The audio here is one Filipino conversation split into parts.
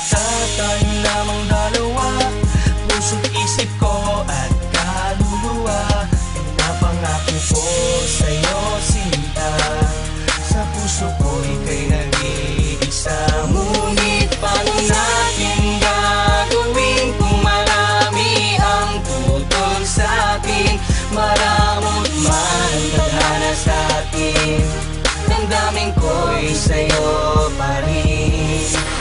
kita, tayo lamang dalawa. Puso't isip ko at kaluluwa, pinapangako ko sa'yo sinta. Sa puso ko ika'y nag-iisa. Ngunit paano natin gagawin kung marami ang tutol sa'tin? Maramot man tadhana sa'tin, damdamin ko'y sa'yo pa rin.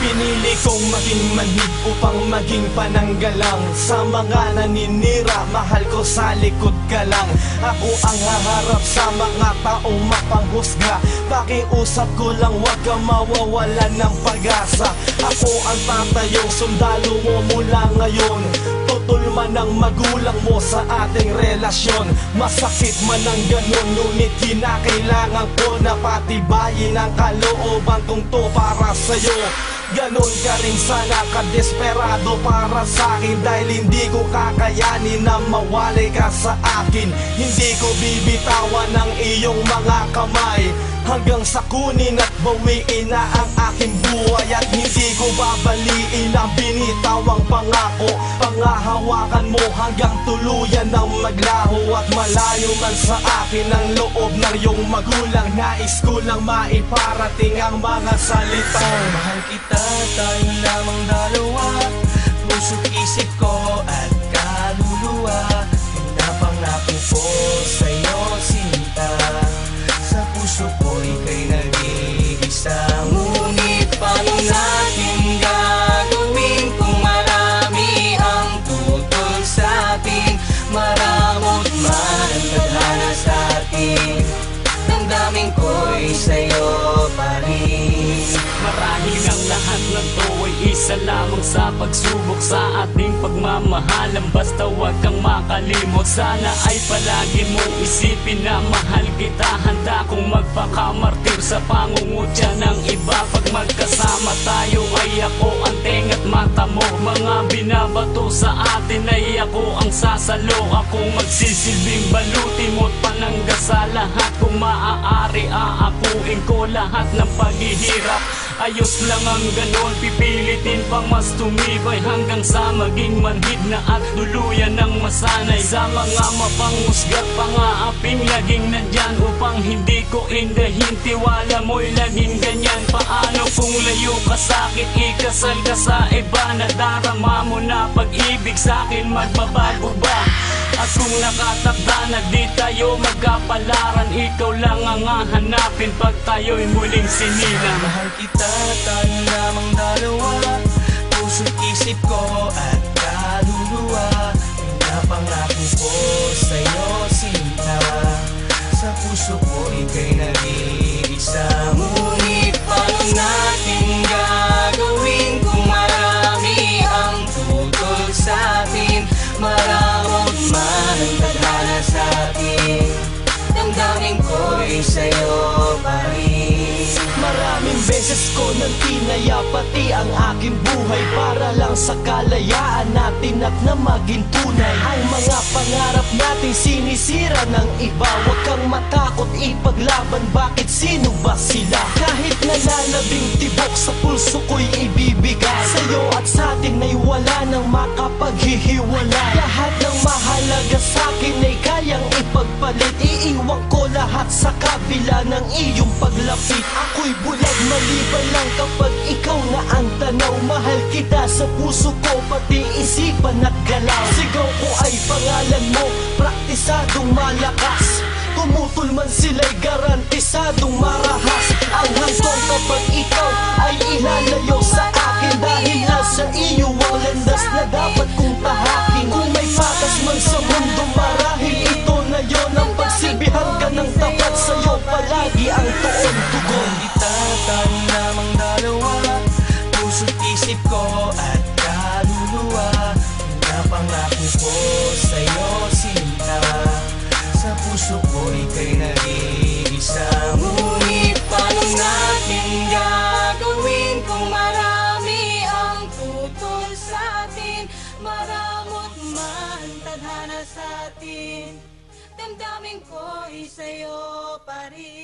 Pinili kong maging manhid upang maging pananggalang sa mga naninira, mahal ko sa likod ka lang. Ako ang haharap sa mga taong mapanghusga. Pakiusap ko lang, huwag kang mawawalan ng pag-asa. Ako ang tatayong sundalo mo mula ngayon. Tutol man ang magulang mo sa ating relasyon. Masakit man ang ganun, ngunit kinakailangan ko na patibayin ang kalooban kong to para sa'yo. Ganon ka rin sana kadesperado para sa'kin, dahil hindi ko kakayanin na mawalay ka sa akin. Hindi ko bibitawan ang iyong mga kamay hanggang sa kunin at bawiin na ang aking buhay. At hindi ko babaliin ang binitawang pangako. Pangahawakan mo hanggang tuluyan ng maglaho. At malayo man sa akin ang loob ng iyong magulang, nais ko lang maiparating ang mga salitang mahal kita, tayo lamang dalawa. Puso't isip ko at kaluluwa, pinapangako ko sa'yo sinta. Sa puso ko ika'y nag-iisa. Ngunit paano natin gagawin kung marami ang tutol sa'tin? Maramot man tadhana sa'tin, damdamin ko'y sa'yo pa rin. Marahil ang lahat ng to ay isa lamang sa pagsubok sa ating pagmamahalan. Basta huwag kang makalimot, sana ay palagi mong isipin na mahal kita. Handa kong magpakamartir sa pangungutya ng iba. Pag magkasama tayo ay ako ang tenga't mata mo. Mga binabato sa atin ay ako ang sasalo. Akong magsisilbing baluti mo't panangga sa lahat. Kung maaari aakuin ko lahat ng paghihirap. Ayos lang ang ganon, pipilitin pang mas tumibay hanggang sa maging manhid na at tuluyan ng masanay. Sa mga mapanghusga't pangaaping laging nandyan upang hindi ko indahin. Tiwala mo'y laging ganyan. Paano kung layo ka sa'kin, ikasal ka sa iba? Nadarama mo na pag-ibig sa'kin, magbabago ba? At kung nakatakda na di tayo magkapalaran, ikaw lang ang hahanapin pag tayo'y muling sinilang. Mahal kita, tayo lamang dalawa. Puso't isip ko at kaluluwa, pinapangako ko sa'yo sinta. Sa puso ko ika'y nag-iisa. Ngunit paano natin gagawin kung marami ang tutol sa'tin? Maramot man ang tadhana sa'tin, damdamin ko'y sa'yo pa rin. Maraming beses ko nang tinaya pati ang aking buhay para lang sa kalayaan natin at na maging tunay. Ang mga pangarap natin sinisira ng iba. Huwag kang matakot ipaglaban, bakit sino ba sila? Kahit nalalabing tibok sa pulso ko'y ibibigay sa'yo at sa'tin ay wala nang makapaghihiwalay. Lahat ng mahalaga sa'kin ay kayang ipagpalit. Iiwan ko lahat sa kabila ng iyong paglapit. Ako'y bulag, malibay lang kapag ikaw na ang tanaw. Mahal kita sa puso ko, pati isipan at galaw. Sigaw ko ay pangalan mo, praktisadong malakas. Tumutol man sila'y garantisadong marahas. Ang hanggang kapag ikaw ay ilalayo sa akin, dahil nasa iyo ang landas na dapat kong tahakin. Kung may patas man sa mundo, marahil ito na yon ang pagsilbihan ka ng tapat. Sa'yo palagi ang tuon-tugon. Kita, tayo lamang dalawa. Puso't isip ko at kaluluwa, pinapangako ko sa'yo sinta. Sa puso ko ika'y nag-iisa. Ngunit paano natin gagawin kung marami ang tutol sa'tin? Maramot man tadhana sa'tin, damdamin ko'y sa'yo pa rin.